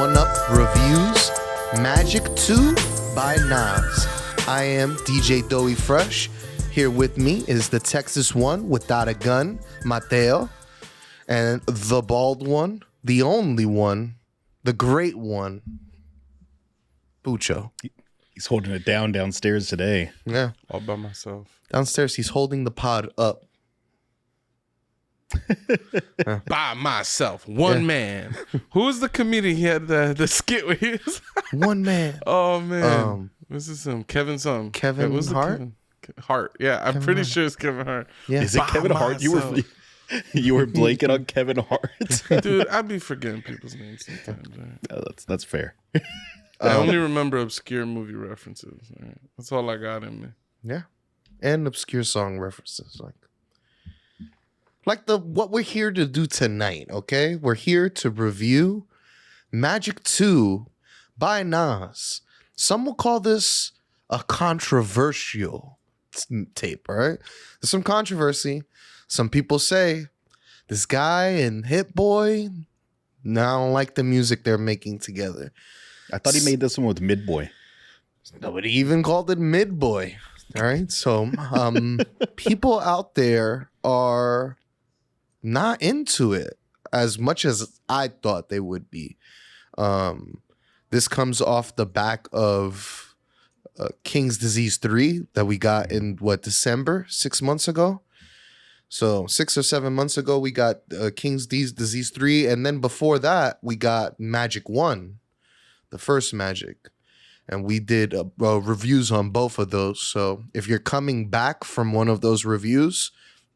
One Up Reviews Magic 2 by Nas. I am DJ Doey Fresh. Here with me is the Texas one without a gun, Mateo, and the bald one, the only one, the great one, Pucho. He's holding it down downstairs today. Yeah. All by myself. Downstairs, he's holding the pod up. By myself. One man. Who was the comedian? He had the skit where he was... One man. Oh, man. This is him. Kevin something. Kevin Hart? Hart. Yeah, I'm Kevin pretty Hart. sure it's Kevin Hart. Yeah. Is it By Kevin Hart? You were blanking on Kevin Hart. Dude, I'd be forgetting people's names sometimes. Right? Oh, that's fair. I only remember obscure movie references. Right? That's all I got in me. Yeah. And obscure song references. Like what we're here to do tonight, okay? We're here to review Magic 2 by Nas. Some will call this a controversial tape, right? There's some controversy. Some people say this guy and Hit-Boy, no, I don't like the music they're making together. I thought he made this one with Mid-Boy. Nobody even called it Mid-Boy. All right. So people out there are not into it as much as I thought they would be. This comes off the back of King's Disease 3 that we got in December, 6 months ago. So 6 or 7 months ago, we got King's Disease 3. And then before that, we got Magic 1, the first Magic. And we did reviews on both of those. So if you're coming back from one of those reviews,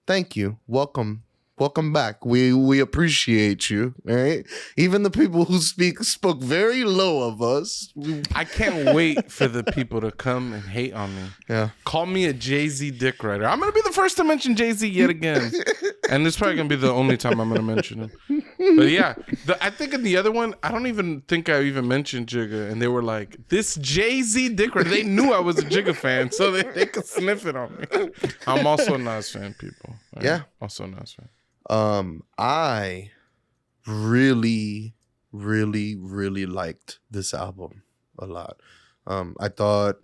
thank you. Welcome back. We appreciate you. All right. Even the people who spoke very low of us. I can't wait for the people to come and hate on me. Yeah. Call me a Jay-Z dick writer. I'm going to be the first to mention Jay-Z yet again. And this is probably going to be the only time I'm going to mention him. But yeah, I think in the other one, I don't even think I even mentioned Jigga. And they were like, this Jay-Z dick writer. They knew I was a Jigga fan, so they could sniff it on me. I'm also a Nas fan, people. Right? Yeah. Also a Nas fan. I really, really, really liked this album a lot. I thought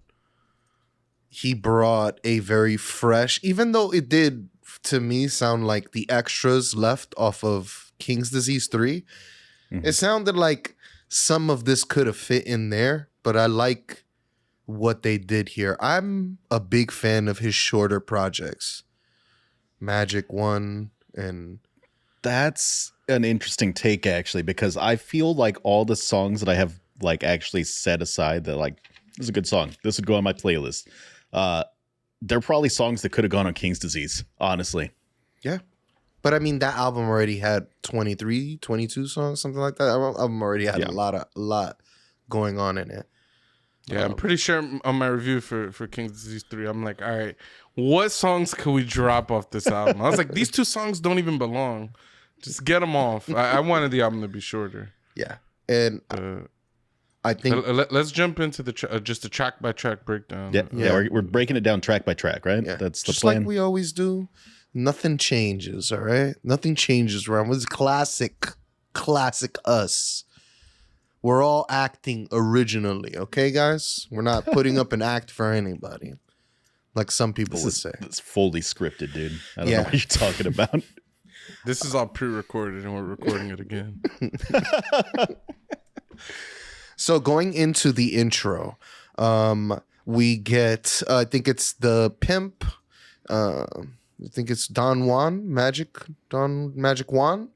he brought a very fresh, even though it did to me sound like the extras left off of King's Disease 3. Mm-hmm. It sounded like some of this could have fit in there, but I like what they did here. I'm a big fan of his shorter projects. Magic 1. And that's an interesting take, actually, because I feel like all the songs that I have like actually set aside that like, this is a good song, this would go on my playlist. They're probably songs that could have gone on King's Disease, honestly. Yeah. But I mean, that album already had 23, 22 songs, something like that. That album already had a lot going on in it. Yeah, I'm pretty sure on my review for King's Disease 3, I'm like, all right, what songs could we drop off this album? I was like, these two songs don't even belong. Just get them off. I wanted the album to be shorter. Yeah. And I think... Let's jump into the just a track-by-track breakdown. Yeah. We're breaking it down track by track, right? Yeah. That's the just plan. Like we always do. Nothing changes, all right? Nothing changes around. It's classic us. We're all acting originally, okay, guys? We're not putting up an act for anybody, like some people would say. It's fully scripted, dude. I don't know what you're talking about. This is all pre-recorded, and we're recording it again. So going into the intro, we get, I think it's the pimp. I think it's Don Magic Juan,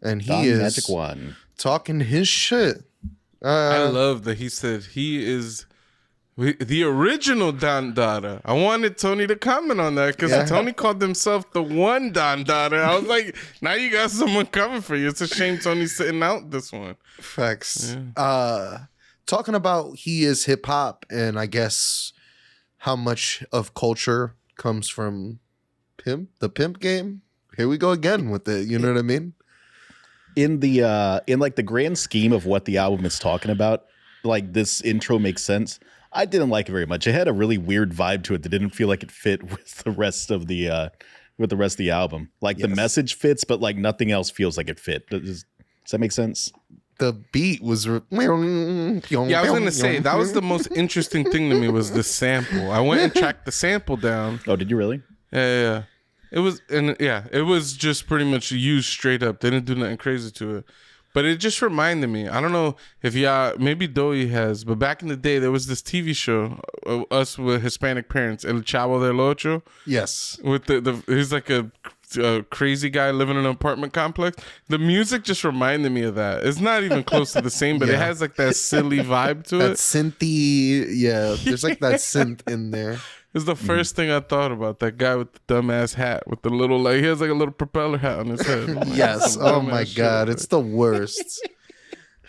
and he is Magic Juan talking his shit. I love that he said he is the original Don Dada. I wanted Tony to comment on that because Tony called himself the one Don Dada. I was like, now you got someone coming for you. It's a shame Tony's sitting out this one. Facts. Yeah. Talking about he is hip hop, and I guess how much of culture comes from the pimp game. Here we go again with it. You know what I mean? In like the grand scheme of what the album is talking about, like this intro makes sense. I didn't like it very much. It had a really weird vibe to it that didn't feel like it fit with the rest of the album. Like the message fits, but like nothing else feels like it fit. Does that make sense? the beat was. Yeah, I was gonna say that was the most interesting thing to me was the sample. I went and tracked the sample down. Oh, did you really? Yeah. It was just pretty much used straight up. They didn't do nothing crazy to it. But it just reminded me. I don't know if maybe Doi has, but back in the day there was this TV show, us with Hispanic parents, El Chavo del Ocho. Yes. With he's like a crazy guy living in an apartment complex. The music just reminded me of that. It's not even close to the same, but it has like that silly vibe to that it. Synthy, yeah. There's like that synth in there. It's the first thing I thought about. That guy with the dumbass hat with the little he has like a little propeller hat on his head. Like, yes. Oh my god, it's the worst.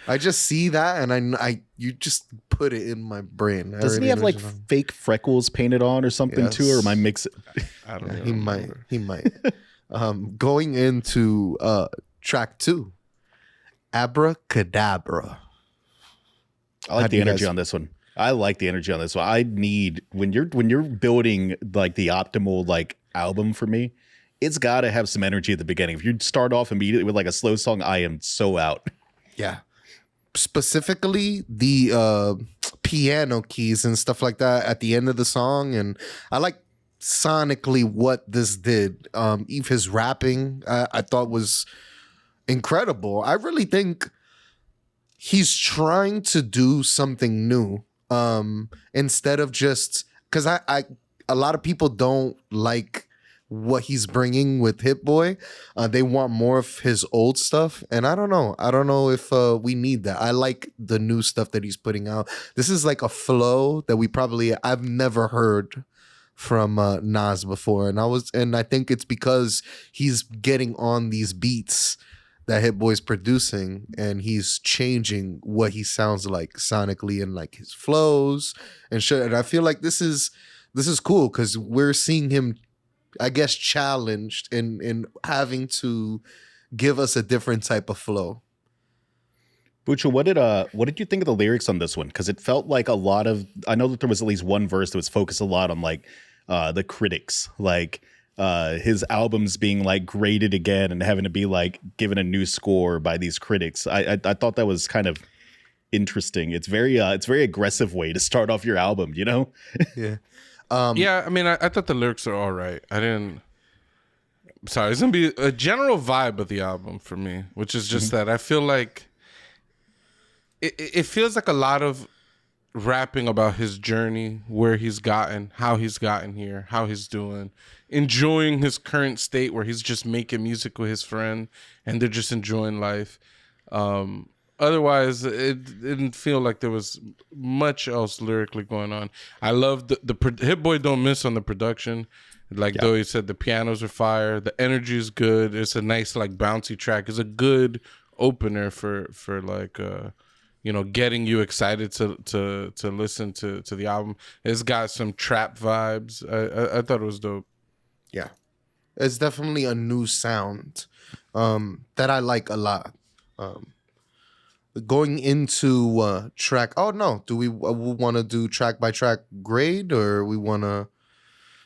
I just see that and you just put it in my brain. Doesn't he have like fake freckles painted on or something too? Or am I mixing? I don't know. He might. Going into track 2, Abracadabra. I like the energy on this one. I like the energy on this one. I need when you're building like the optimal like album for me, it's got to have some energy at the beginning. If you start off immediately with like a slow song, I am so out. Yeah. Specifically the piano keys and stuff like that at the end of the song, and I like sonically what this did. Eve his rapping I thought was incredible. I really think he's trying to do something new. Instead of just because I a lot of people don't like what he's bringing with Hit-Boy. They want more of his old stuff, and I don't know if we need that. I like the new stuff that he's putting out. This is like a flow that I've never heard from Nas before, and I think it's because he's getting on these beats that Hit-Boy's producing, and he's changing what he sounds like sonically and like his flows and shit. And I feel like this is cool because we're seeing him, I guess, challenged in having to give us a different type of flow. Bucho, what did you think of the lyrics on this one? Because it felt like a lot of, I know that there was at least one verse that was focused a lot on like the critics, like his albums being like graded again and having to be like given a new score by these critics. I thought that was kind of interesting. It's very aggressive way to start off your album, you know? Yeah. Yeah, I mean, I thought the lyrics are all right. Sorry, it's gonna be a general vibe of the album for me, which is just that I feel like it feels like a lot of rapping about his journey, where he's gotten, how he's gotten here, how he's doing, enjoying his current state where he's just making music with his friend and they're just enjoying life. Otherwise, it didn't feel like there was much else lyrically going on. I love the Hit-Boy don't miss on the production. Like though he said, the pianos are fire, the energy is good. It's a nice like bouncy track. It's a good opener for like getting you excited to listen to the album. It's got some trap vibes. I thought it was dope. Yeah, it's definitely a new sound that I like a lot. Going into track. Oh no, do we want to do track by track grade, or we want to?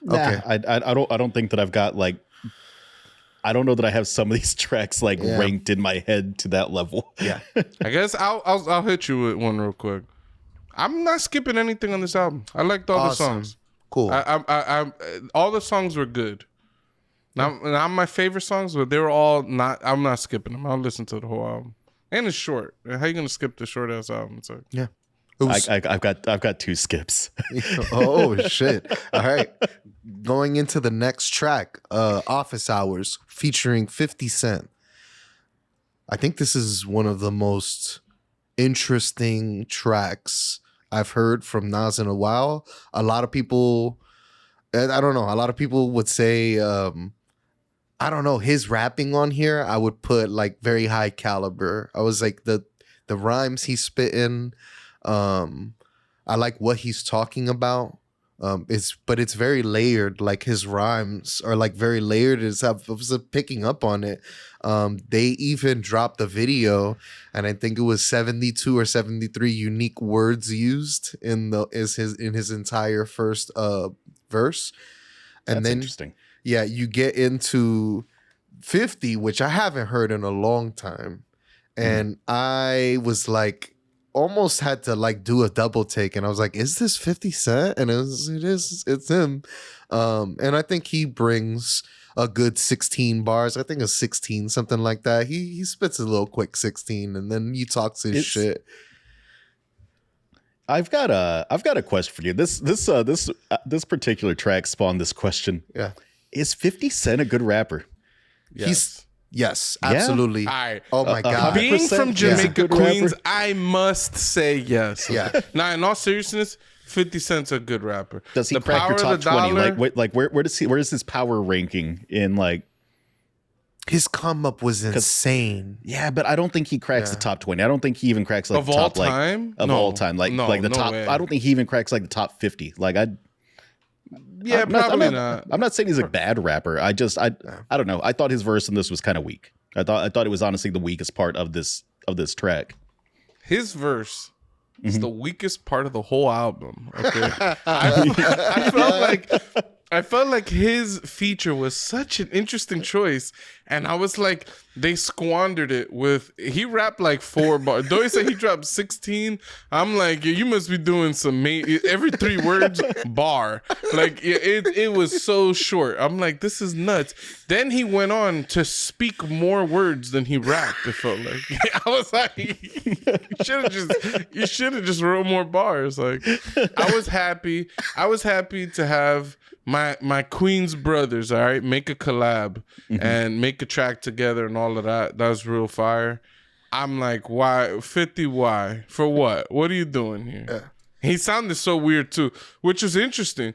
Okay, I don't think that I've got like. I don't know that I have some of these tracks like ranked in my head to that level. Yeah, I guess I'll hit you with one real quick. I'm not skipping anything on this album. I liked all the songs. Cool. I all the songs were good. Not my favorite songs, but they were all not. I'm not skipping them. I'll listen to the whole album. And it's short. How you gonna skip the short ass album? It's like, yeah. I've got 2 skips. Oh shit! All right, going into the next track, "Office Hours" featuring 50 Cent. I think this is one of the most interesting tracks I've heard from Nas in a while. A lot of people, I don't know. A lot of people would say, I don't know, his rapping on here, I would put like very high caliber. I was like the rhymes he's spitting. I like what he's talking about. But it's very layered. Like his rhymes are like very layered. I was picking up on it. They even dropped a video, and I think it was 72 or 73 unique words used in his entire first verse. And That's then interesting. Yeah, you get into 50, which I haven't heard in a long time. and I was like, almost had to like do a double take, and I was like, "Is this 50 Cent?" And it's him. And I think he brings a good 16 bars. I think a 16, something like that. He spits a little quick 16, and then he talks his shit. I've got a question for you. This particular track spawned this question. Yeah. Is 50 Cent a good rapper? Yes, absolutely. All right. Oh my God. Being from Jamaica, good Queens, rapper. I must say yes. Yeah. Now, in all seriousness, 50 Cent's a good rapper. Does he The crack your power top of the 20? dollar- Where is his power ranking in like? His come up was insane. Yeah, but I don't think he cracks the top 20. I don't think he even cracks like Of the all top, like, time? of No. all time. Like No, the no top. way. I don't think he even cracks like the top 50. Like Yeah, I'm probably not, not. I'm not saying he's a bad rapper. I don't know. I thought his verse in this was kind of weak. I thought it was honestly the weakest part of this track. His verse is the weakest part of the whole album. Okay, I felt like his feature was such an interesting choice, and I was like, they squandered it with. He rapped like 4 bars. Though he said he dropped 16, I'm like, you must be doing some every 3 words bar. Like it was so short. I'm like, this is nuts. Then he went on to speak more words than he rapped. It felt like I was like, you should have just wrote more bars. Like I was happy to have my Queens brothers, all right, make a collab and make a track together and all of that. That was real fire. I'm like, why 50? Why? For what? What are you doing here? Yeah. He sounded so weird too, which was interesting.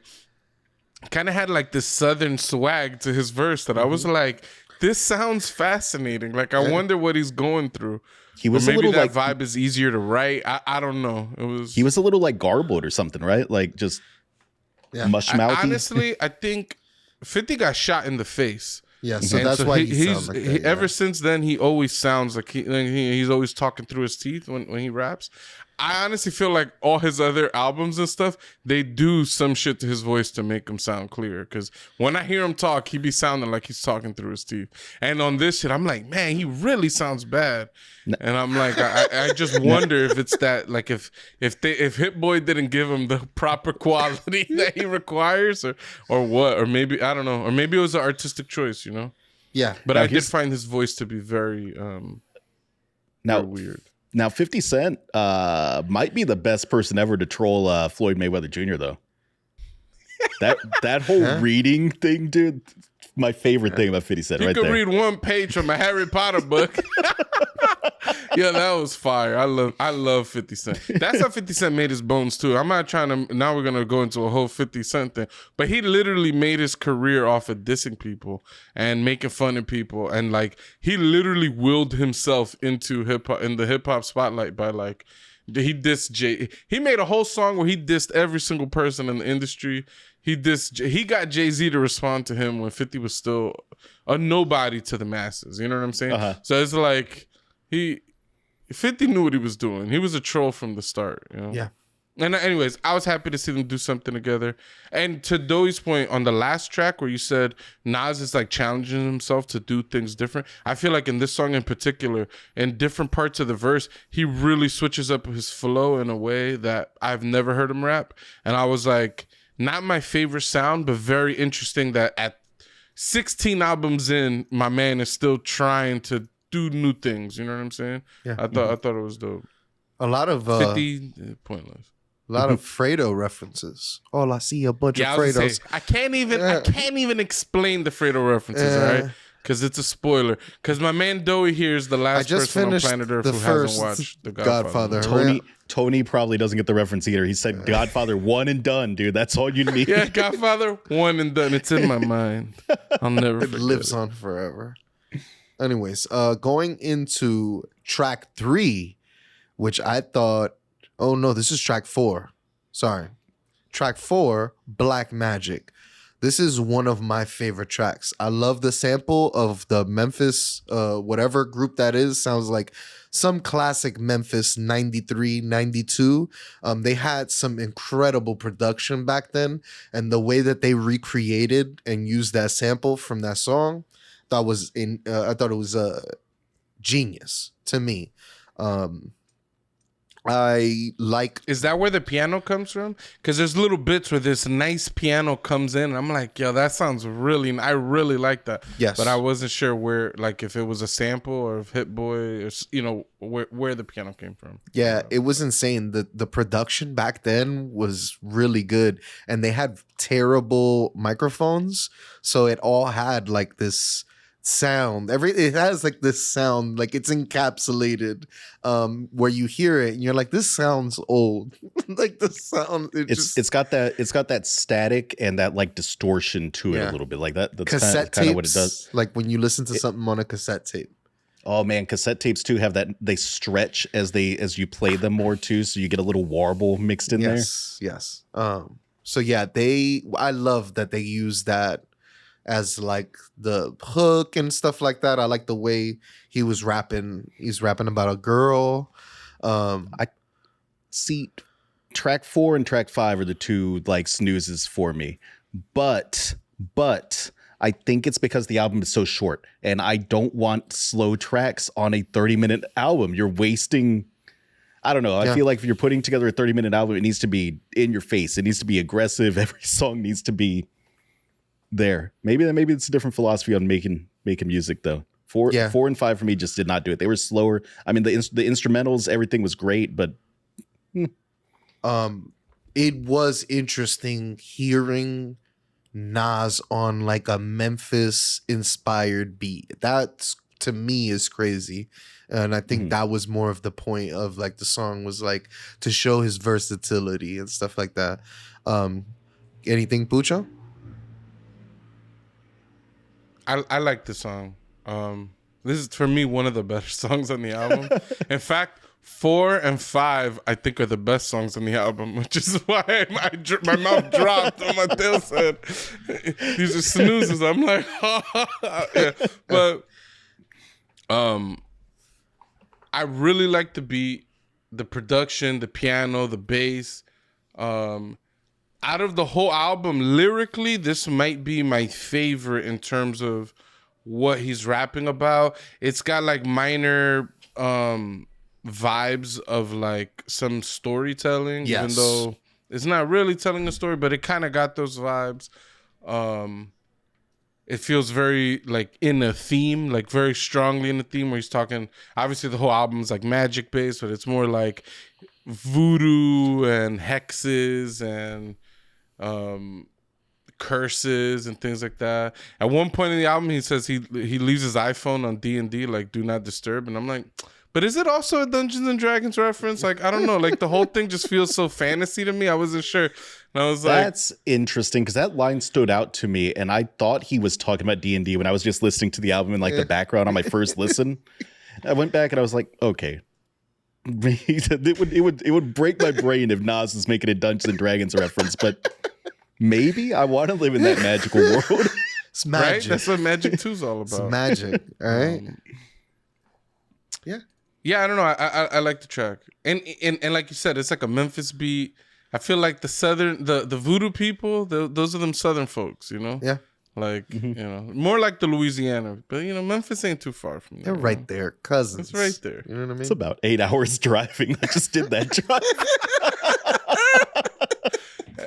Kind of had like this southern swag to his verse that I was like, this sounds fascinating. Like I wonder what he's going through. He was or maybe a little that like vibe is easier to write. I don't know. He was a little like garbled or something, right? Like just mush mouthy. Honestly, I think 50 got shot in the face. Yeah, so that's why he's like that, ever since then he always sounds like he's always talking through his teeth when he raps. I honestly feel like all his other albums and stuff, they do some shit to his voice to make him sound clear. Because when I hear him talk, he be sounding like he's talking through his teeth. And on this shit, I'm like, man, he really sounds bad. And I'm like, I just wonder if it's that, like, if Hit-Boy didn't give him the proper quality that he requires, or what, or maybe I don't know, or maybe it was an artistic choice, you know? Yeah, but I did find his voice to be very very weird. Now, 50 Cent might be the best person ever to troll Floyd Mayweather Jr. though. That whole reading thing, dude. My favorite thing about 50 Cent, you right could there. read one page from a Harry Potter book. Yeah, that was fire. I love 50 Cent. That's how 50 Cent made his bones too. I'm not trying to. Now we're gonna go into a whole 50 Cent thing, but he literally made his career off of dissing people and making fun of people, and like he literally willed himself into hip hop in the hip hop spotlight by like. He dissed Jay. He made a whole song where he dissed every single person in the industry. He got Jay-Z to respond to him when 50 was still a nobody to the masses. You know what I'm saying? So it's like 50 knew what he was doing. He was a troll from the start. You know? Yeah. And anyways, I was happy to see them do something together. And to Doe's point on the last track where you said Nas is like challenging himself to do things different, I feel like in this song in particular, in different parts of the verse, he really switches up his flow in a way that I've never heard him rap. And I was like, not my favorite sound, but very interesting that at 16 albums in, my man is still trying to do new things. You know what I'm saying? Yeah. I thought it was dope. A lot of 50 pointless. A lot of Fredo references. All I see a bunch of I was gonna Fredos. say, I can't even explain the Fredo references, all right? Because it's a spoiler. Because my man Doey here is the last person on planet Earth who hasn't watched The Godfather. Tony probably doesn't get the reference either. He said Godfather one and done, dude. That's all you need. Yeah, Godfather one and done. It's in my mind. I'll never forget. It lives on forever. Anyways, going into track 3, which I thought, oh no, this is track 4. Sorry. Track 4, Black Magic. This is one of my favorite tracks. I love the sample of the Memphis, whatever group that is. Sounds like some classic Memphis 93, 92. They had some incredible production back then. And the way that they recreated and used that sample from that song, I thought it was genius to me. I like. Is that where the piano comes from? Because there's little bits where this nice piano comes in, and I'm like, yo, that sounds really. I really like that. Yes, but I wasn't sure where, like, if it was a sample or if Hit-Boy, or where the piano came from. Yeah, it was insane. The production back then was really good, and they had terrible microphones, so it all had like this sound. It has like this sound, like it's encapsulated, where you hear it and you're like, this sounds old. Like the sound, it's got that static and that like distortion to it a little bit, like that. That's cassette kind tapes, of what it does. Like when you listen to something on a cassette tape. Oh man, cassette tapes too have that. They stretch as you play them more too, so you get a little warble mixed in there. Yes. So yeah, I love that they use that as like the hook and stuff like that. I like the way he was rapping. He's rapping about a girl. I see track 4 and track 5 are the two like snoozes for me, but I think it's because the album is so short, and I don't want slow tracks on a 30-minute album. You're wasting. I don't know. I feel like if you're putting together a 30-minute album, it needs to be in your face. It needs to be aggressive. Every song needs to be there. Maybe it's a different philosophy on making music though. 4 and 5 for me just did not do it. They were slower. I mean, the instrumentals, everything was great, but it was interesting hearing Nas on like a Memphis inspired beat. That to me is crazy. And I think that was more of the point of like the song was like to show his versatility and stuff like that. Anything, Pucho? I like the song. This is for me one of the better songs on the album. In fact, 4 and 5 I think are the best songs on the album, which is why my mouth dropped on my tail said these are snoozes. I'm like, yeah. But I really like the beat, the production, the piano, the bass. Out of the whole album, lyrically, this might be my favorite in terms of what he's rapping about. It's got like minor vibes of like some storytelling, even though it's not really telling a story, but it kind of got those vibes. It feels very like in a theme, like very strongly in a theme where he's talking. Obviously, the whole album is like magic based, but it's more like voodoo and hexes and curses and things like that. At one point in the album, he says he leaves his iPhone on D&D, like do not disturb, and I'm like, but is it also a Dungeons and Dragons reference? Like, I don't know, like the whole thing just feels so fantasy to me. I wasn't sure, and I was like, that's interesting because that line stood out to me, and I thought he was talking about D&D when I was just listening to the album in like the background on my first listen. I went back and I was like, okay. It would break my brain if Nas is making a Dungeons and Dragons reference, but maybe I want to live in that magical world. It's magic. Right? That's what Magic 2's all about. It's magic, all right? Yeah, I don't know. I like the track, and like you said, it's like a Memphis beat. I feel like the southern, the voodoo people, those are them southern folks, you know. Yeah. Like you know, more like the Louisiana, but you know, Memphis ain't too far from there. They're right there, cousins. It's right there. You know what I mean? It's about 8 hours driving. I just did that drive.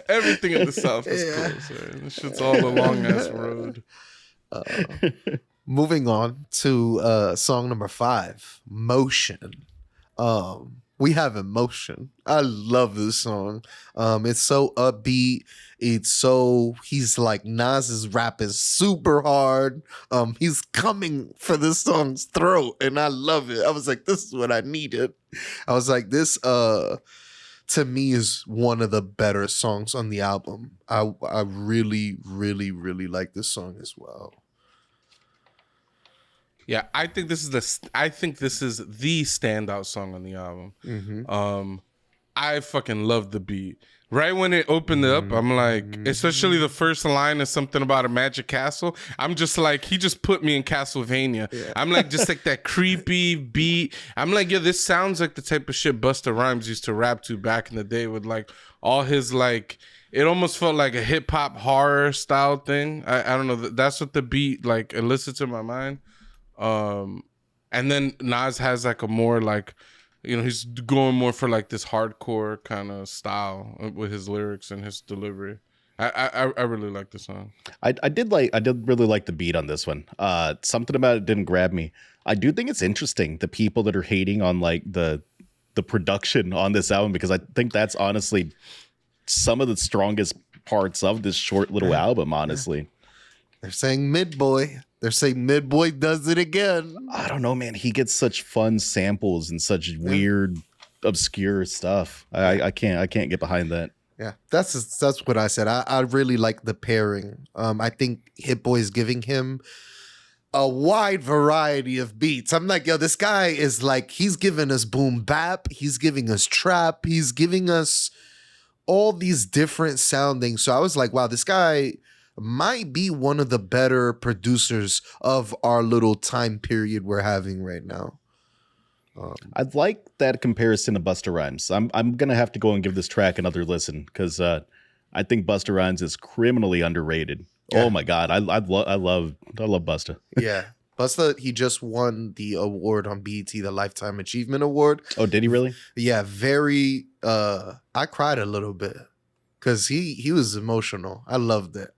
Everything in the South is close. Right? This shit's all a long ass road. Moving on to song number 5, Motion. We have Emotion. I love this song. It's so upbeat. He's like, Nas is rapping super hard. He's coming for this song's throat, and I love it. I was like, this is what I needed. I was like, this to me is one of the better songs on the album. I really, really, really like this song as well. Yeah, I think this is the standout song on the album. Mm-hmm. I fucking love the beat. Right when it opened up, I'm like, especially the first line is something about a magic castle. I'm just like, he just put me in Castlevania. Yeah. I'm like, just like that creepy beat. I'm like, yeah, this sounds like the type of shit Busta Rhymes used to rap to back in the day with like all his like, it almost felt like a hip hop horror style thing. I don't know. That's what the beat like elicited in my mind. And then Nas has like a more like, he's going more for like this hardcore kind of style with his lyrics and his delivery. I really like the song. I did really like the beat on this one. Something about it didn't grab me. I do think it's interesting the people that are hating on like the production on this album, because I think that's honestly some of the strongest parts of this short little album, honestly. They're saying Mid-Boy. They're saying Mid-Boy does it again. I don't know, man. He gets such fun samples and such weird, obscure stuff. I can't get behind that. Yeah, that's what I said. I really like the pairing. I think Hit-Boy is giving him a wide variety of beats. I'm like, yo, this guy is like, he's giving us boom bap, he's giving us trap, he's giving us all these different sounding. So I was like, wow, this guy might be one of the better producers of our little time period we're having right now. I'd like that comparison to Busta Rhymes. I'm gonna have to go and give this track another listen, because I think Busta Rhymes is criminally underrated. Yeah. Oh my god, I love Busta. Yeah, Busta, he just won the award on BET, the Lifetime Achievement Award. Oh, did he really? Yeah, very. I cried a little bit because he was emotional. I loved it.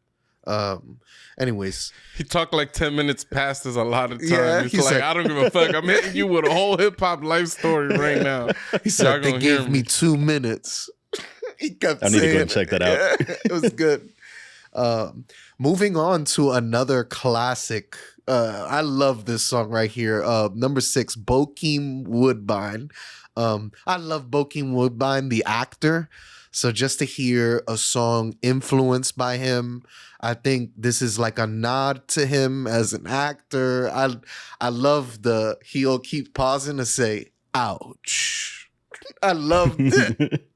Anyways, he talked like 10 minutes past us a lot of times. Yeah, he's like, I don't give a fuck. I'm hitting you with a whole hip hop life story right now. He said they gave me 2 minutes. He kept saying, I need to go and check that out. Yeah, it was good. Moving on to another classic. I love this song right here. Number 6, Bokeem Woodbine. I love Bokeem Woodbine, the actor. So just to hear a song influenced by him, I think this is like a nod to him as an actor. I love he'll keep pausing to say, ouch. I loved it.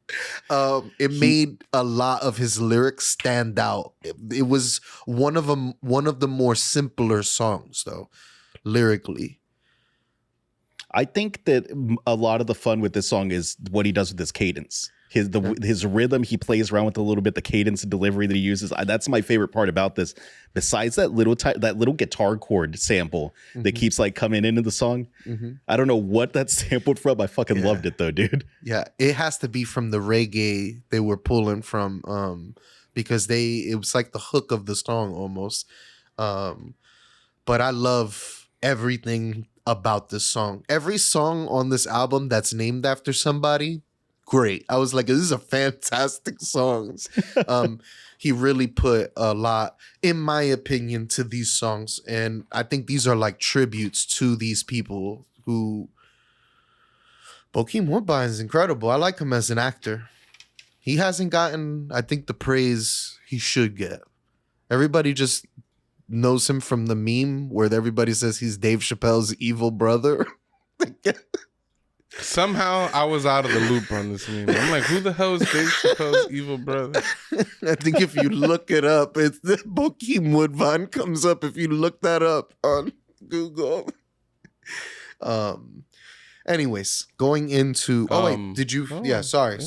It made a lot of his lyrics stand out. It was one of the more simpler songs, though, lyrically. I think that a lot of the fun with this song is what he does with his cadence. His rhythm, he plays around with a little bit, the cadence and delivery that he uses. That's my favorite part about this. Besides that little guitar chord sample that keeps like coming into the song. I don't know what that's sampled from. I fucking loved it though, dude. Yeah, it has to be from the reggae they were pulling from, because it was like the hook of the song almost. But I love everything about this song. Every song on this album that's named after somebody, great. I was like, this is a fantastic songs. He really put a lot, in my opinion, to these songs. And I think these are like tributes to these people who... Bokeem Woodbine is incredible. I like him as an actor. He hasn't gotten, I think, the praise he should get. Everybody just knows him from the meme where everybody says he's Dave Chappelle's evil brother. Somehow I was out of the loop on this meme. I'm like, who the hell is Dave Chappelle's evil brother? I think if you look it up, it's the Bokeem Woodbine comes up if you look that up on Google. Anyways, going into did you sorry.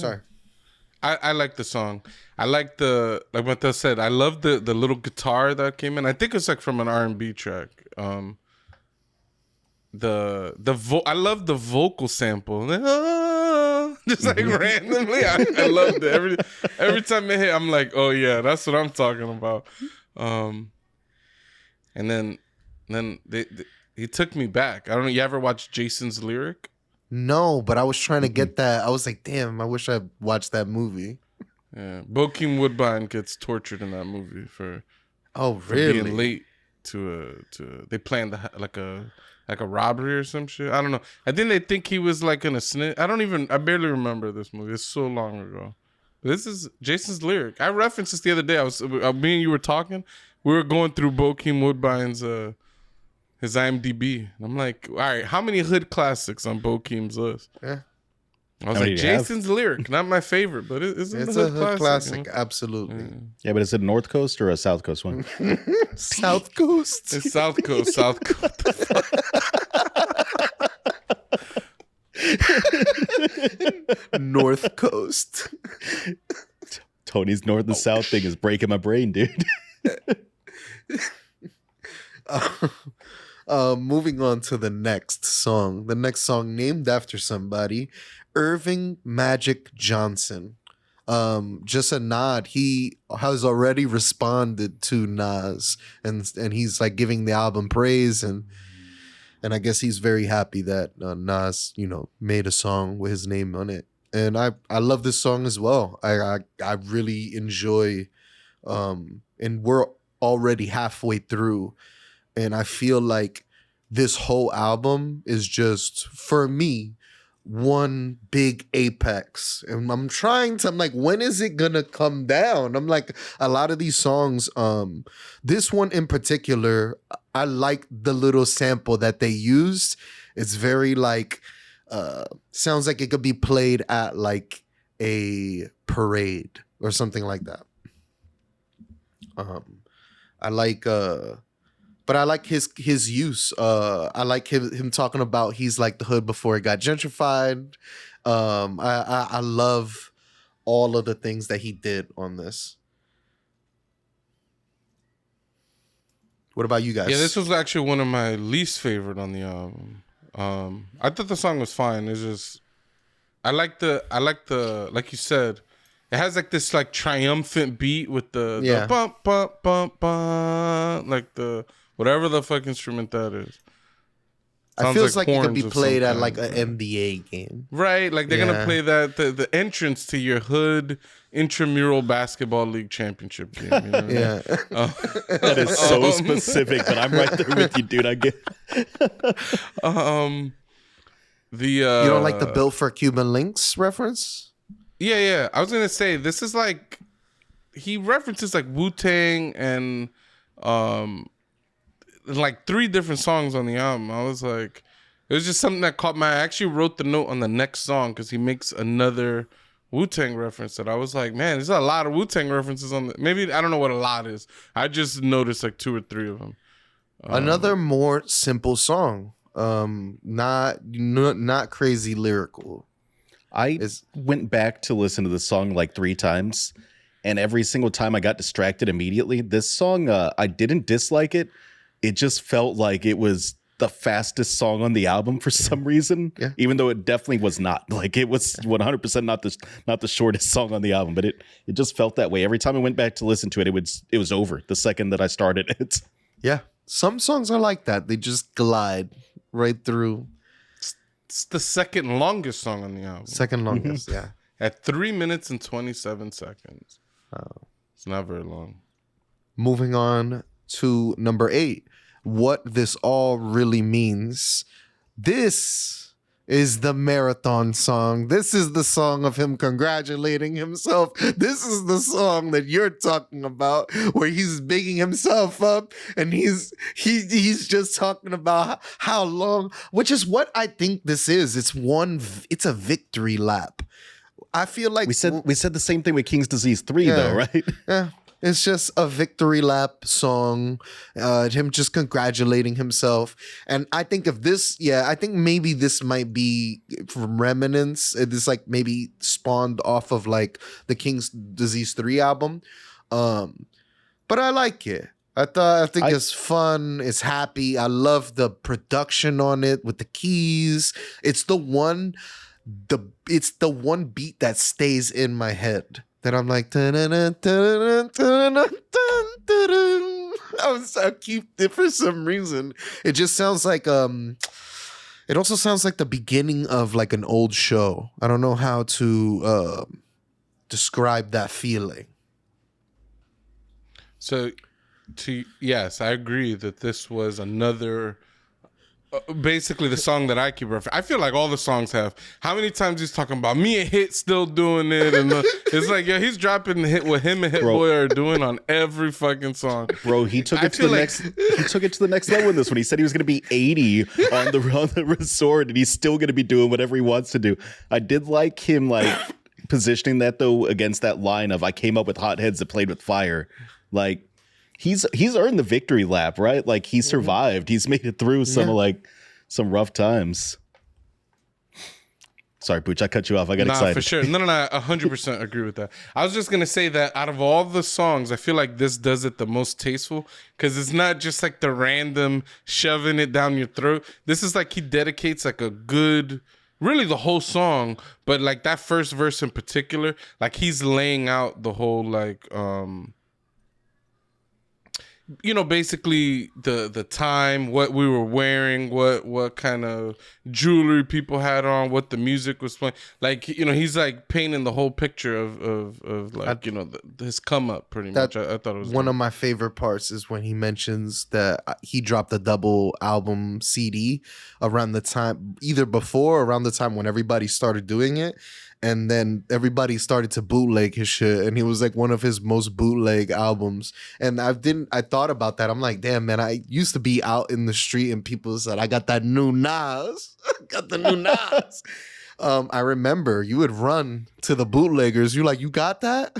I like the song. I like like Mattel said, I love the little guitar that came in. I think it's like from an R&B track. I love the vocal sample. Just like randomly. I loved it. Every time it hit, I'm like, oh yeah, that's what I'm talking about. And then he took me back. I don't know, you ever watched Jason's Lyric? No, but I was trying to get that. I was like, damn, I wish I watched that movie. Yeah, Bokeem Woodbine gets tortured in that movie for being late to they planned like a robbery or some shit. I don't know. I think he was like in a snitch. I barely remember this movie. It's so long ago. This is Jason's Lyric. I referenced this the other day. Me and you were talking. We were going through Bokeem Woodbine's his IMDb. And I'm like, all right, how many hood classics on Bokeem's list? Yeah. I was like, Jason's Lyric, not my favorite, but it's a hood classic. You know? Absolutely. Yeah, but is it a North Coast or a South Coast one? South Coast. It's South Coast. South Coast. North Coast. Tony's North and South thing is breaking my brain, dude. Moving on to the next song. The next song named after somebody, Irving Magic Johnson. Just a nod. He has already responded to Nas, and he's like giving the album praise, and I guess he's very happy that Nas, made a song with his name on it. And I love this song as well. I really enjoy, and we're already halfway through, and I feel like this whole album is just, for me, one big apex. And I'm like, when is it gonna come down? I'm like, a lot of these songs, this one in particular, I like the little sample that they used. It's very like, sounds like it could be played at like a parade or something like that. I like but I like his use. I like him talking about he's like the hood before it got gentrified. I love all of the things that he did on this. What about you guys? Yeah, this was actually one of my least favorite on the album. I thought the song was fine. It's just I like the like you said, it has like this like triumphant beat with the bump bump bump bump, like the whatever the fuck instrument that is. I feels like it could be played at like an NBA game. Right, like they're gonna play that the entrance to your hood intramural basketball league championship game. You know? Yeah. That is so specific, but I'm right there with you, dude. I get you don't like the Built for Cuban Links reference? Yeah. I was gonna say this is like he references like Wu-Tang and like 3 different songs on the album. I was like, it was just something that caught my. I actually wrote the note on the next song because he makes another Wu-Tang reference that I was like, man, there's a lot of Wu-Tang references on the. Maybe I don't know what a lot is. I just noticed like 2 or 3 of them. Another more simple song. Not crazy lyrical. I went back to listen to the song like 3 times, and every single time I got distracted immediately. This song, I didn't dislike it. It just felt like it was the fastest song on the album for some reason, even though it definitely was not. Like it was 100% not the shortest song on the album, but it just felt that way. Every time I went back to listen to it, it was over the second that I started it. Yeah, some songs are like that. They just glide right through. It's the second longest song on the album. Second longest, yeah. At 3 minutes and 27 seconds. It's not very long. Moving on to number 8. What this all really means. This is the marathon song. This is the song of him congratulating himself. This is the song that you're talking about, where he's bigging himself up and he's just talking about how long, which is what I think this is. It's a victory lap. I feel like we said the same thing with King's Disease 3 though, right? Yeah. It's just a victory lap song, him just congratulating himself. And I think I think maybe this might be from remnants. It's like maybe spawned off of like the King's Disease 3 album. But I like it. I think it's fun. It's happy. I love the production on it with the keys. It's the one beat that stays in my head. That I'm like, I keep it for some reason. It just sounds like it also sounds like the beginning of like an old show. I don't know how to describe that feeling. So, yes, I agree that this was another. Basically, the song that I keep referencing. I feel like all the songs have. How many times he's talking about me and Hit still doing it, and it's like, yeah, he's dropping the hit what him and Hit-Boy are doing on every fucking song. Bro, he took it to the next level in this one. He said he was going to be 80 on the resort, and he's still going to be doing whatever he wants to do. I did like him like positioning that though against that line of I came up with hot heads that played with fire, like. He's earned the victory lap, right? Like he survived. He's made it through some rough times. Sorry, Pooch, I cut you off. I got Nah, excited. for sure. No, 100% agree with that. I was just gonna say that out of all the songs, I feel like this does it the most tasteful because it's not just like the random shoving it down your throat. This is like he dedicates like a good, really the whole song, but like that first verse in particular, like he's laying out the whole like basically the time, what we were wearing, what kind of jewelry people had on, what the music was playing. Like, he's like painting the whole picture of like, his come up pretty much. I thought it was one dope. of my favorite parts is when he mentions that he dropped a double album CD around the time, either before or around the time when everybody started doing it. And then everybody started to bootleg his shit, and he was like one of his most bootleg albums. And I thought about that. I'm like, damn, man, I used to be out in the street and people said, I got that new Nas. Got the new Nas. I remember you would run to the bootleggers. You're like, you got that?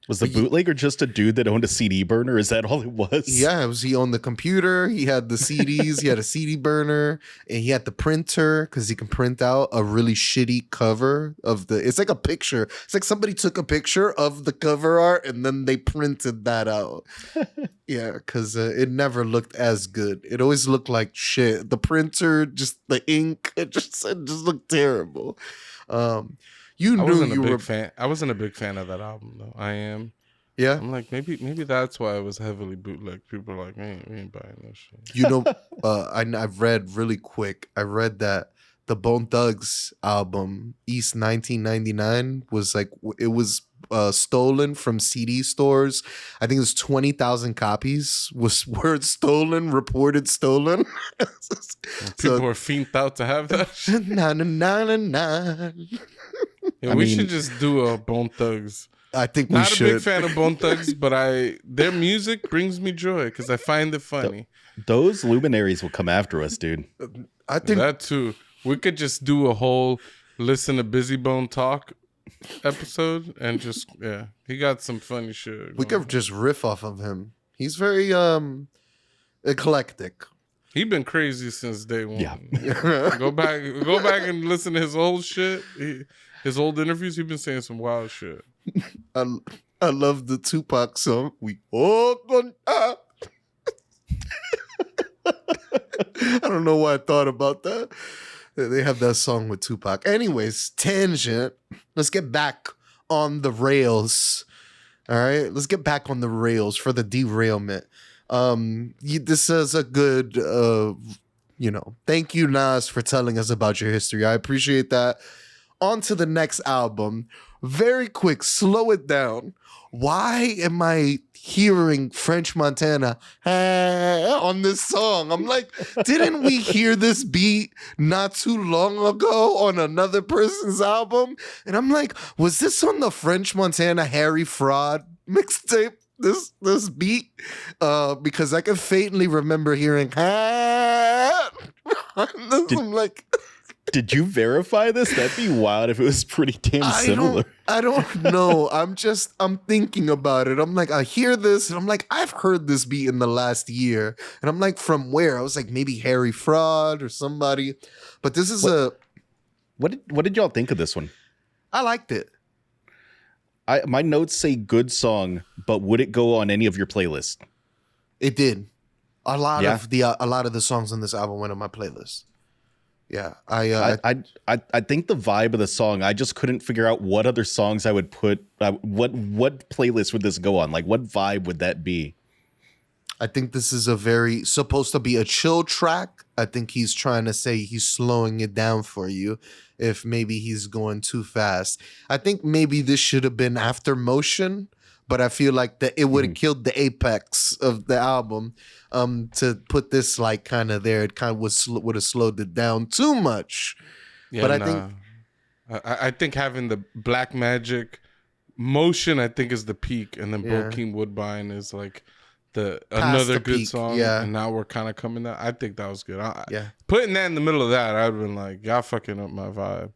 Was the bootlegger just a dude that owned a CD burner? Is that all it was? Yeah, he owned the computer. He had the CDs. He had a CD burner, and he had the printer because he can print out a really shitty cover of the. It's like a picture. It's like somebody took a picture of the cover art and then they printed that out. Yeah, because it never looked as good. It always looked like shit. The printer, just the ink, it just looked terrible. You I knew wasn't you a big were fan. I wasn't a big fan of that album though. I am. Yeah. I'm like maybe that's why it was heavily bootleg. People are like, we ain't buying this shit. You know, I've read really quick. I read that the Bone Thugs album East 1999 was like it was stolen from CD stores. I think it was 20,000 copies were stolen, reported stolen. People were fiended out to have that shit. Na, na, na, na, na. Yeah, we should just do a Bone Thugs. I think we Not should. a big fan of Bone Thugs, but their music brings me joy because I find it funny. Those luminaries will come after us, dude. I think That too. We could just do a whole listen to Busy Bone talk episode and just he got some funny shit. we could just riff off of him. He's very eclectic. He been crazy since day one. Yeah. Go back and listen to his old shit. His old interviews. He's been saying some wild shit. I love the Tupac song. We all gonna die. I don't know why I thought about that. They have that song with Tupac. Anyways, tangent. Let's get back on the rails. All right, let's get back on the rails for the derailment. This is a good, thank you, Nas, for telling us about your history. I appreciate that. On to the next album. Very quick, slow it down. Why am I hearing French Montana on this song? I'm like, didn't we hear this beat not too long ago on another person's album? And I'm like, was this on the French Montana Harry Fraud mixtape? This beat? Because I can faintly remember hearing I'm like, did you verify this? That'd be wild if it was pretty damn similar. I don't know. I'm thinking about it. I'm like, I hear this, and I'm like, I've heard this beat in the last year. And I'm like, from where? I was like, maybe Harry Fraud or somebody. But this is What did y'all think of this one? I liked it. My notes say good song, but would it go on any of your playlists? It did. A lot Yeah. of the songs on this album went on my playlist. Yeah, I think the vibe of the song, I just couldn't figure out what other songs I would put. What playlist would this go on? Like, what vibe would that be? I think this is supposed to be a chill track. I think he's trying to say he's slowing it down for you if maybe he's going too fast. I think maybe this should have been after Motion, but I feel like that it would have killed the apex of the album. To put this like kind of there, it kind of would have slowed it down too much. Yeah, but I think I think having the Black Magic Motion, I think, is the peak, and then Bokeem Woodbine is like another good peak, song. yeah. And now we're kind of coming out. I think that was good. Yeah. Putting that in the middle of that, I'd been like, y'all fucking up my vibe.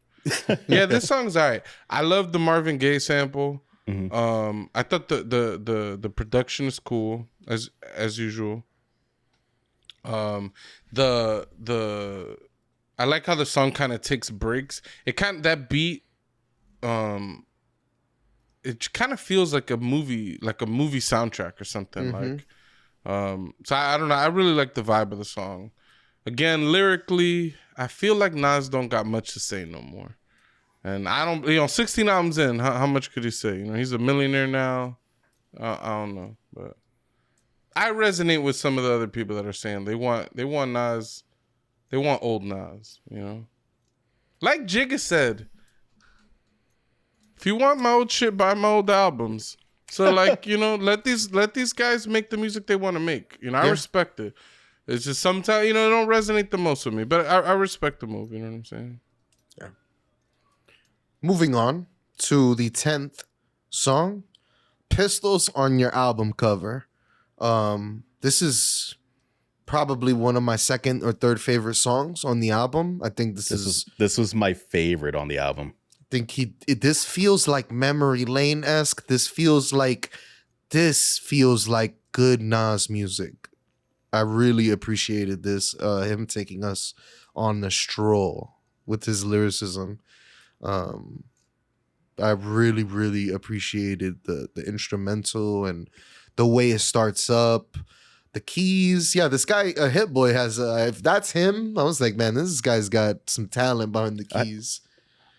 Yeah, this song's all right. I love the Marvin Gaye sample. Mm-hmm. I thought the production is cool as usual. The I like how the song kind of takes breaks. That beat, it kind of feels like a movie soundtrack or something. Like, so I don't know. I really like the vibe of the song. Again, lyrically, I feel like Nas don't got much to say no more. And I don't, 16 albums in, how much could he say? He's a millionaire now. I don't know, but I resonate with some of the other people that are saying they want Nas, they want old Nas. Like Jigga said, if you want my old shit, buy my old albums. So like, let these guys make the music they want to make. I respect it. It's just sometimes, it don't resonate the most with me, but I respect the move. You know what I'm saying? Yeah. Moving on to the 10th song, Pistols on Your Album Cover. This is probably one of my second or third favorite songs on the album. I think this was my favorite on the album. I think this feels like Memory Lane-esque. This feels like good Nas music. I really appreciated this, him taking us on the stroll with his lyricism. I really, really appreciated the instrumental and the way it starts up. The keys. Yeah, this guy, Hit-Boy, has, if that's him, I was like, man, this guy's got some talent behind the keys.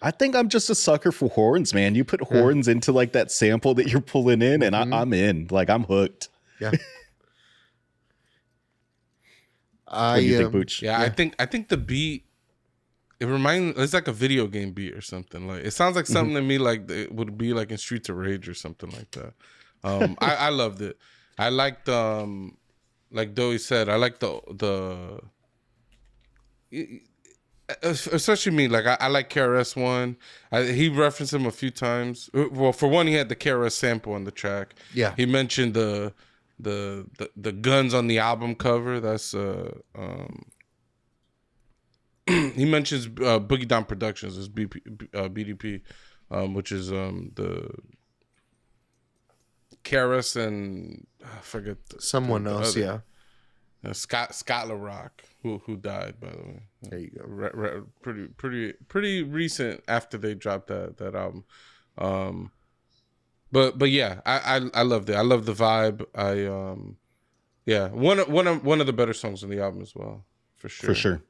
I think I'm just a sucker for horns, man. You put horns into like that sample that you're pulling in, and I'm in. Like, I'm hooked. Yeah. What do you think, Booch? Yeah, I think the beat, it's like a video game beat or something. Like, it sounds like something to me like it would be like in Streets of Rage or something like that. I loved it. I liked like Doey said, I like the especially me, like I like KRS-One. He referenced him a few times. Well, for one, he had the KRS sample on the track. Yeah. He mentioned the guns on the album cover. That's he mentions Boogie Down Productions as BDP, which is the KRS and I forget someone else. Other. Scott LaRock, who died, by the way. There you go. Pretty recent after they dropped that album. But yeah, I loved it. I love the vibe. One of the better songs on the album as well, for sure. For sure.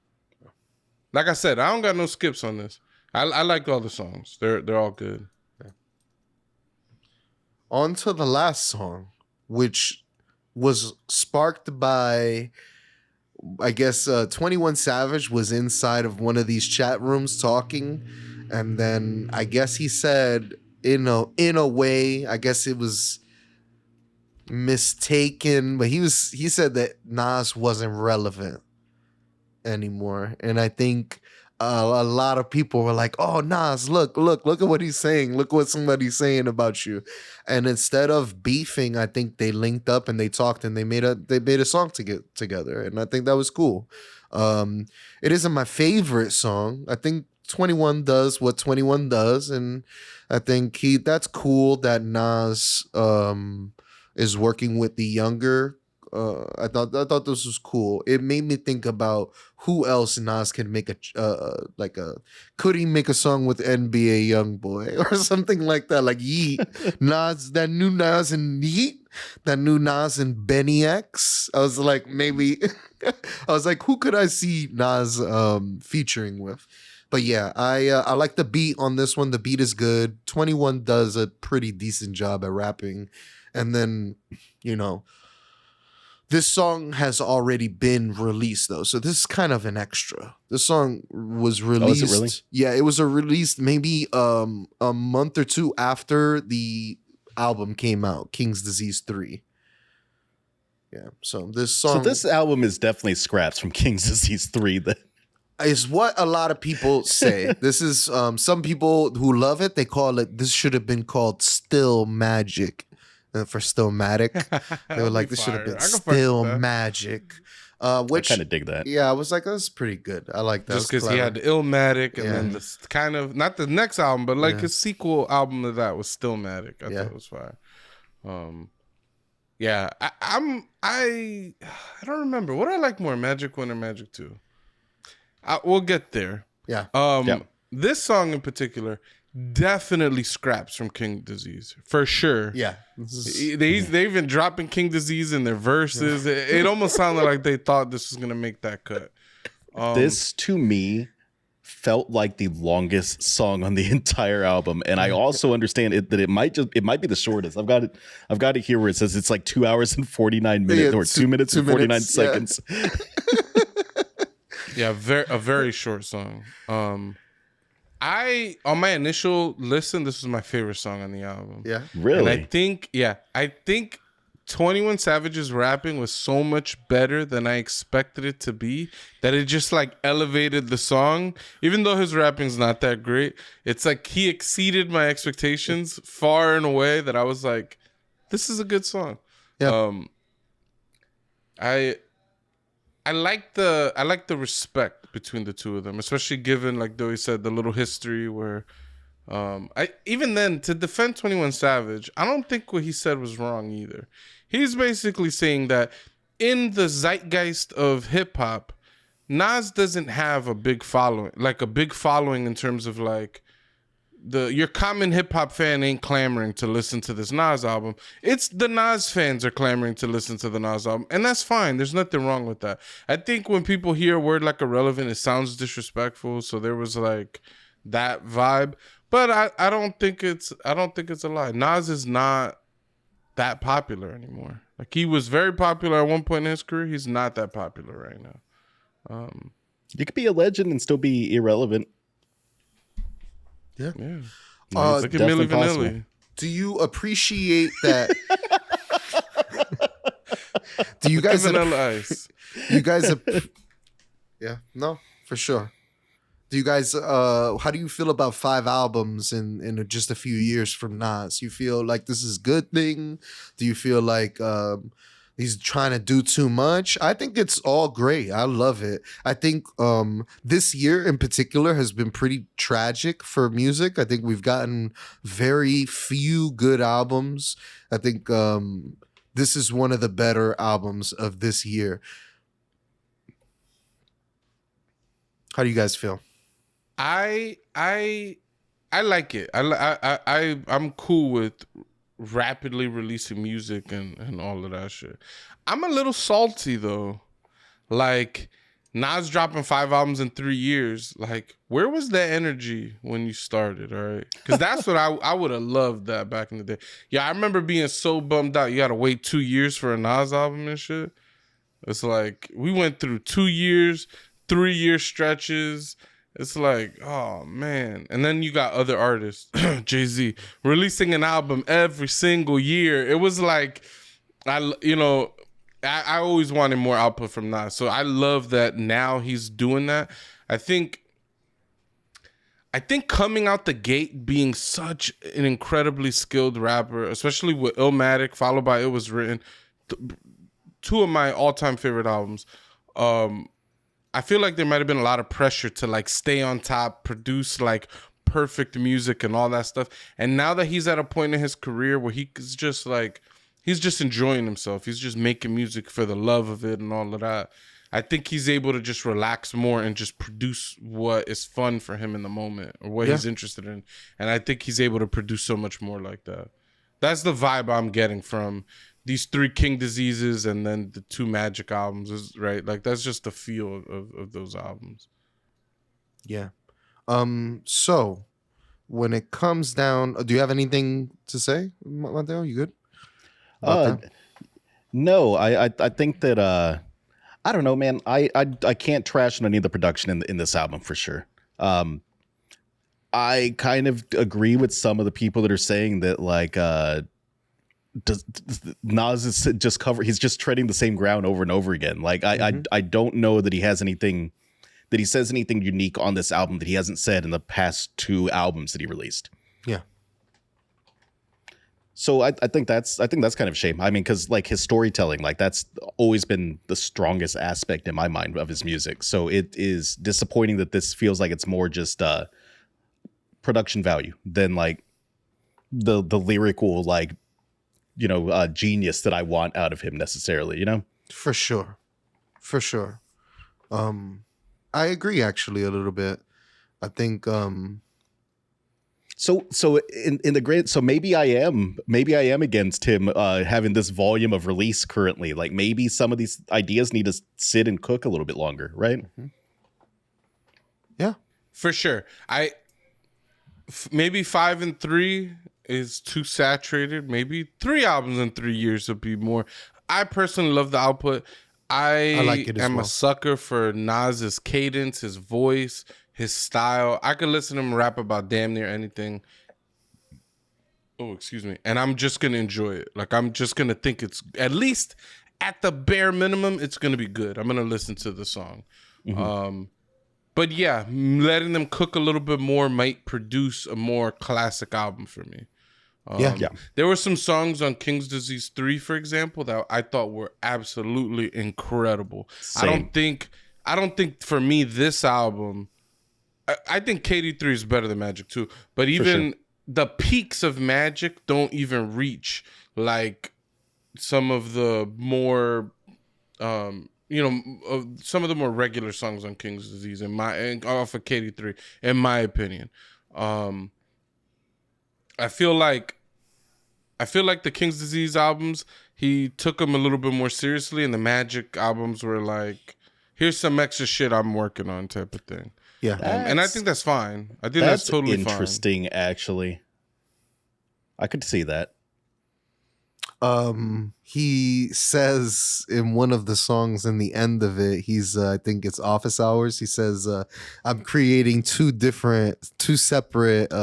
Like I said, I don't got no skips on this. I like all the songs. They're all good. Yeah. On to the last song, which was sparked by, I guess, 21 Savage was inside of one of these chat rooms talking, and then I guess he said, in a way, I guess it was mistaken, but he said that Nas wasn't relevant anymore, and I think a lot of people were like, "Oh, Nas, look at what he's saying. Look what somebody's saying about you." And instead of beefing, I think they linked up and they talked and they made a song to get together, and I think that was cool. It isn't my favorite song. I think 21 does what 21 does, and I think that's cool that Nas is working with the younger. I thought this was cool. It made me think about who else Nas can make could he make a song with NBA Youngboy or something like that, like Yeet, Nas, that new Nas and Yeet, that new Nas and Benny X. I was like, maybe I was like, who could I see Nas featuring with? But yeah, I like the beat on this one. The beat is good. 21 does a pretty decent job at rapping, and then this song has already been released, though, so this is kind of an extra. This song was released. Oh, is it really? Yeah, it was released maybe a month or two after the album came out, King's Disease 3. Yeah, so this song... So this album is definitely scraps from King's Disease 3, then. Is what a lot of people say. This is some people who love it, they call it, this should have been called Still Magic. For Stillmatic, they were like, this should have been Still Magic. Which I kind of dig that. Yeah, I was like, that's pretty good. I like that. Just because he had the Illmatic and then the kind of, not the next album, but like his sequel album to that was Stillmatic. I thought it was fire. I don't remember. What do I like more, Magic 1 or Magic 2? We'll get there. Yeah. Yeah. This song in particular definitely scraps from King Disease for sure. Yeah. They've been dropping King Disease in their verses. It almost sounded like they thought this was gonna make that cut. This to me felt like the longest song on the entire album, and I also understand that it might be the shortest. I've got it here where it says it's like 2 hours and 49 minutes, or 2 minutes and 49 seconds. Yeah, a very short song. On my initial listen, this was my favorite song on the album. Yeah. Really? And I think 21 Savage's rapping was so much better than I expected it to be that it just like elevated the song. Even though his rapping's not that great, it's like he exceeded my expectations far and away that I was like, this is a good song. Yeah. I like the respect between the two of them, especially given, like Dewey said, the little history where even then, to defend 21 Savage, I don't think what he said was wrong either. He's basically saying that in the zeitgeist of hip hop, Nas doesn't have a big following, in terms of like your common hip hop fan ain't clamoring to listen to this Nas album. It's the Nas fans are clamoring to listen to the Nas album, and that's fine. There's nothing wrong with that. I think when people hear a word like irrelevant, it sounds disrespectful. So there was like that vibe. But I don't think it's a lie. Nas is not that popular anymore. Like, he was very popular at one point in his career. He's not that popular right now. You could be a legend and still be irrelevant. Yeah. Yeah. Look at Milli possible. Vanilli. Do you appreciate that? Do you guys? Vanilla Ice. You guys? Yeah. No, for sure. Do you guys? How do you feel about 5 albums in just a few years from Nas? You feel like this is a good thing? Do you feel like he's trying to do too much? I think it's all great. I love it. I think this year in particular has been pretty tragic for music. I think we've gotten very few good albums. I think this is one of the better albums of this year. How do you guys feel? I like it. I'm cool with rapidly releasing music and all of that shit. I'm a little salty though. Like, Nas dropping 5 albums in 3 years. Like, where was that energy when you started? All right, because that's what I would have loved that back in the day. Yeah, I remember being so bummed out. You got to wait 2 years for a Nas album and shit. It's like we went through 2 years, 3-year stretches. It's like, oh man. And then you got other artists, Jay-Z, releasing an album every single year. It was like, I always wanted more output from Nas. So I love that now he's doing that. I think coming out the gate being such an incredibly skilled rapper, especially with Illmatic, followed by It Was Written, 2 of my all-time favorite albums. I feel like there might have been a lot of pressure to like stay on top, produce like perfect music and all that stuff. And now that he's at a point in his career where he's just enjoying himself. He's just making music for the love of it and all of that. I think he's able to just relax more and just produce what is fun for him in the moment or what he's interested in. And I think he's able to produce so much more like that. That's the vibe I'm getting from these 3 King Diseases and then the 2 Magic albums, is right? Like, that's just the feel of those albums. Yeah. So when it comes down, do you have anything to say, Mateo? You good? No, I think that I don't know, man. I can't trash on any of the production in this album for sure. I kind of agree with some of the people that are saying that like Nas is just he's just treading the same ground over and over again. Like I don't know that he says anything unique on this album that he hasn't said in the past 2 albums that he released. Yeah. So I think that's kind of a shame. I mean, because like his storytelling, like that's always been the strongest aspect in my mind of his music. So it is disappointing that this feels like it's more just production value than like the lyrical like genius that I want out of him necessarily. For sure. I agree actually a little bit. I think So in the great, so maybe I am against him having this volume of release currently. Like maybe some of these ideas need to sit and cook a little bit longer, right? yeah. For sure. Maybe 5 and 3 is too saturated. Maybe 3 albums in 3 years would be more. I personally love the output. I like it as am well. a sucker for Nas's cadence, his voice, his style. I could listen to him rap about damn near anything. Oh, excuse me. And I'm just going to enjoy it. Like, I'm just going to think it's, at least at the bare minimum, it's going to be good. I'm going to listen to the song. But yeah, letting them cook a little bit more might produce a more classic album for me. Yeah. There were some songs on King's Disease 3, for example, that I thought were absolutely incredible. Same. I don't think for me this album, I think KD3 is better than Magic 2, but even the peaks of Magic don't even reach like some of the more some of the more regular songs on King's Disease off of KD3, in my opinion. I feel like the King's Disease albums, he took them a little bit more seriously, and the Magic albums were like, here's some extra shit I'm working on type of thing. Yeah. And I think that's fine. I think that's totally interesting, actually. I could see that. He says in one of the songs in the end of it, he's I think it's Office Hours. He says, I'm creating two separate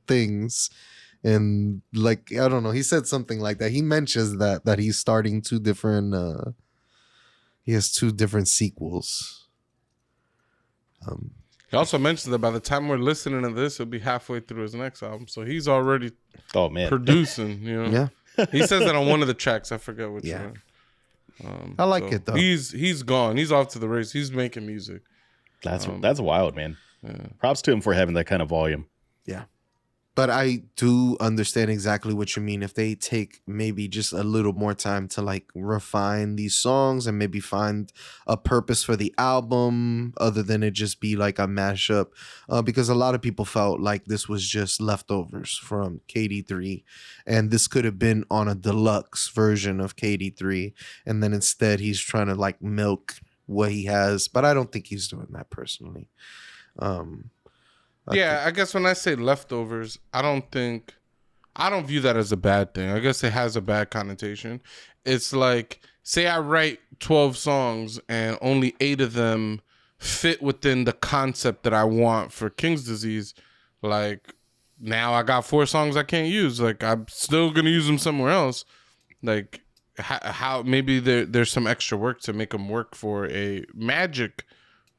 things. And like, I don't know, he said something like that. He mentions that he's starting two different he has two different sequels. He also mentioned that by the time we're listening to this, he'll be halfway through his next album. So he's already producing, you know. Yeah. He says that on one of the tracks. I forget which one. I like it though. He's gone. He's off to the race. He's making music. That's wild, man. Yeah. Props to him for having that kind of volume. Yeah. But I do understand exactly what you mean. If they take maybe just a little more time to like refine these songs and maybe find a purpose for the album other than it just be like a mashup, because a lot of people felt like this was just leftovers from KD3, and this could have been on a deluxe version of KD3, and then instead he's trying to like milk what he has. But I don't think he's doing that personally. I guess when I say leftovers, I don't view that as a bad thing. I guess it has a bad connotation. It's like, say I write 12 songs and only 8 of them fit within the concept that I want for King's Disease. Like, now I got 4 songs I can't use. Like, I'm still going to use them somewhere else. Like, how maybe there's some extra work to make them work for a Magic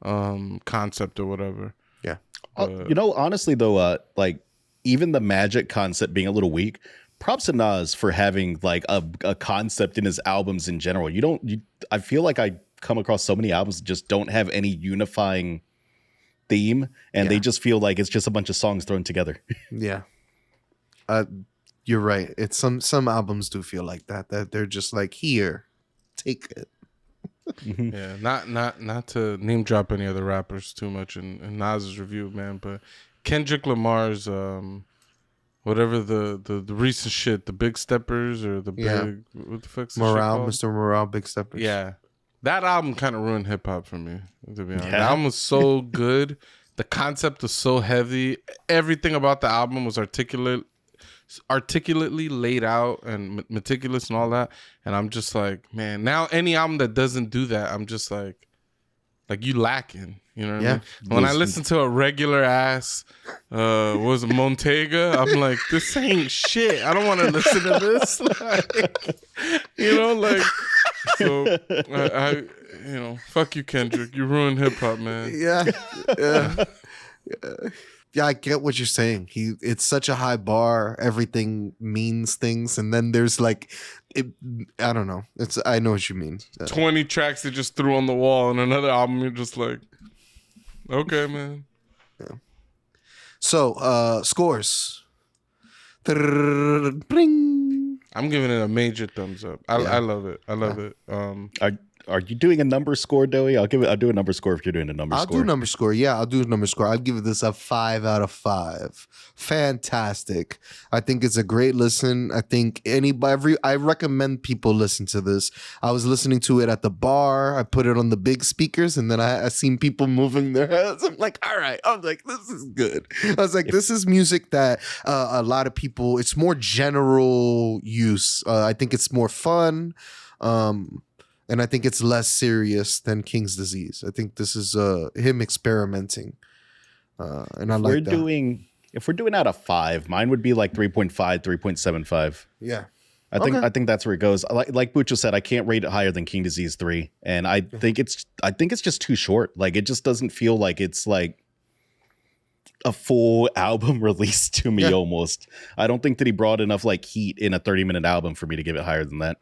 concept or whatever. Yeah. Honestly though, like even the Magic concept being a little weak, props to Nas for having like a concept in his albums in general. I feel like I come across so many albums that just don't have any unifying theme, and they just feel like it's just a bunch of songs thrown together. Yeah. You're right. It's some albums do feel like that they're just like, here, take it. Yeah, not to name drop any other rappers too much in Nas's review, man, but Kendrick Lamar's whatever the recent shit, the Big Steppers or the big what the fuck's the Morale, shit Mr. Morale, Big Steppers. Yeah, that album kind of ruined hip hop for me, to be honest. The album was so good, the concept was so heavy, everything about the album was articulately laid out and meticulous and all that, and I'm just like, man, now any album that doesn't do that, I'm just like you lacking, you know what I mean? When I listen to a regular ass was Montega, I'm like, this ain't shit. I don't want to listen to this. So I fuck you, Kendrick, you ruined hip hop, man. Yeah, I get what you're saying. It's such a high bar. Everything means things, and then there's like, I don't know. I know what you mean. 20 tracks they just threw on the wall, and another album you're just like, okay, man. Yeah. So, scores. Bring. I'm giving it a major thumbs up. I love it. I love it. Are you doing a number score, Doey? I'll do a number score if you're doing a number I'll score. do number score. Yeah, I'll do a number score. I'll give this a 5 out of 5. Fantastic. I think it's a great listen. I think I recommend people listen to this. I was listening to it at the bar. I put it on the big speakers, and then I seen people moving their heads. I'm like, all right. I'm like, this is good. I was like, this is music that a lot of people, it's more general use. I think it's more fun. And I think it's less serious than King's Disease. I think this is him experimenting. And I like that. If we're doing out of 5, mine would be like 3.5, 3.75. Yeah. I think that's where it goes. Like Bucho said, I can't rate it higher than King Disease 3. And I think it's just too short. Like it just doesn't feel like it's like a full album release to me almost. I don't think that he brought enough like heat in a 30-minute album for me to give it higher than that.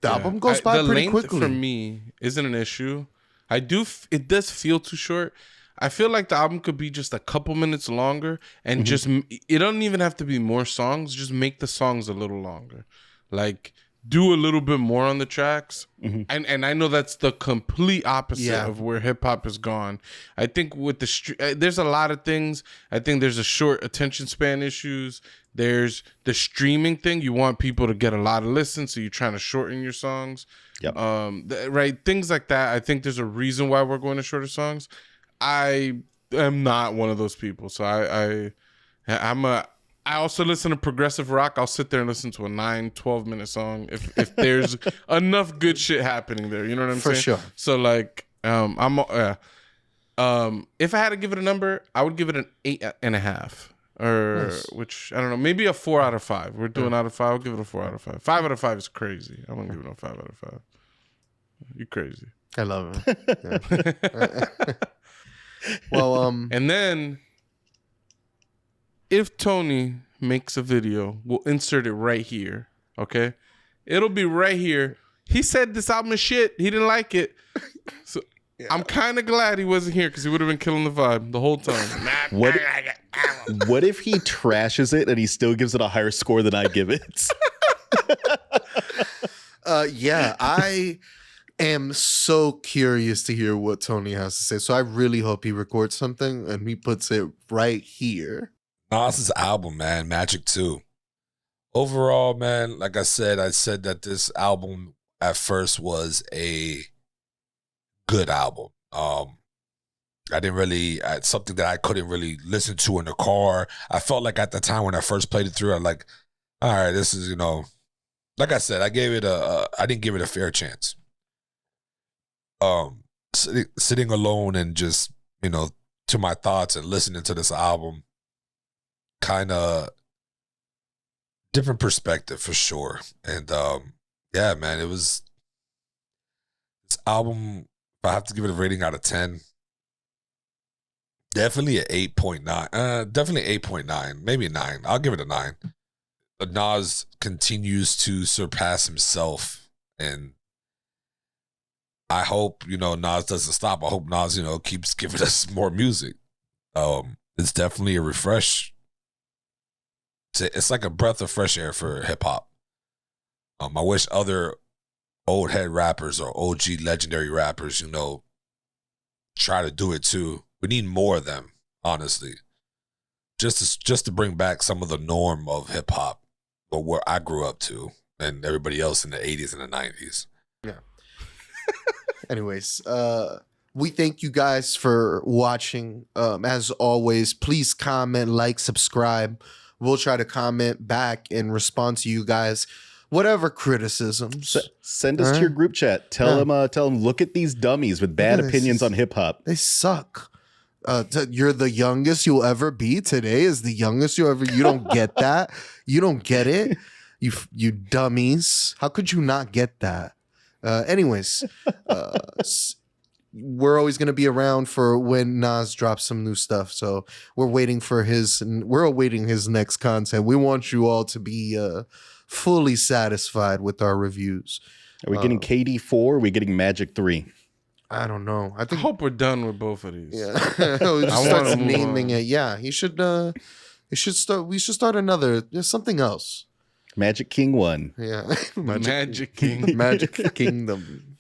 The album goes by pretty quickly. For me isn't an issue. It does feel too short. I feel like the album could be just a couple minutes longer and just, it doesn't even have to be more songs. Just make the songs a little longer. Like do a little bit more on the tracks. And I know that's the complete opposite of where hip hop has gone. I think with there's a lot of things. I think there's a short attention span issues. There's the streaming thing. You want people to get a lot of listens, so you're trying to shorten your songs. Yep. Right. Things like that. I think there's a reason why we're going to shorter songs. I am not one of those people. So I also listen to progressive rock. I'll sit there and listen to a 9-12 minute song if there's enough good shit happening there. You know what I'm saying? For sure. So like, if I had to give it a number, I would give it an 8.5, or which I don't know, maybe a 4 out of 5. We're doing out of 5. I'll give it a 4 out of 5. 5 out of 5 is crazy. I wouldn't give it a 5 out of 5. You crazy? I love it. Yeah. Well, and then if Tony makes a video, we'll insert it right here. Okay, it'll be right here. He said this album is shit. He didn't like it. So I'm kind of glad he wasn't here because he would have been killing the vibe the whole time. What if he trashes it and he still gives it a higher score than I give it? yeah, I am so curious to hear what Tony has to say. So I really hope he records something and he puts it right here. Nas's album, man, Magic 2. Overall, man, like I said that this album at first was a good album. Something that I couldn't really listen to in the car. I felt like at the time when I first played it through, I'm like, all right, this is, like I said, I didn't give it a fair chance. Sitting alone and just, to my thoughts and listening to this album, kind of different perspective for sure. And yeah, man, it was this album. If I have to give it a rating out of 10, definitely an 8.9. Definitely 8.9, maybe a 9. I'll give it a 9. But Nas continues to surpass himself, and I hope Nas doesn't stop. I hope Nas keeps giving us more music. It's definitely a refresh. It's like a breath of fresh air for hip hop. I wish other old head rappers or OG legendary rappers, try to do it too. We need more of them, honestly. Just to bring back some of the norm of hip hop, or where I grew up to, and everybody else in the 80s and the 90s. Yeah. Anyways, we thank you guys for watching. As always, please comment, like, subscribe. We'll try to comment back and respond to you guys. Whatever criticisms. Send us to your group chat. Tell them, look at these dummies with bad opinions on hip hop. They suck. You're the youngest you'll ever be. Today is the youngest you'll ever. You don't get that. You don't get it. You dummies. How could you not get that? Anyways, we're always going to be around for when Nas drops some new stuff. So we're awaiting his next content. We want you all to be fully satisfied with our reviews. Are we getting KD4? Or are we getting Magic 3? I don't know. I I hope we're done with both of these. Yeah. We just start naming it. Yeah. We should start another. There's something else. Magic King won. Yeah. Magic King. Magic Kingdom.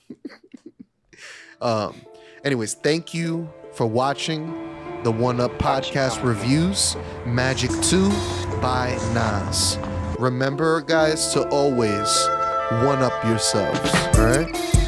Anyways, thank you for watching the One Up Podcast reviews, Magic 2 by Nas. Remember, guys, to always one up yourselves. All right?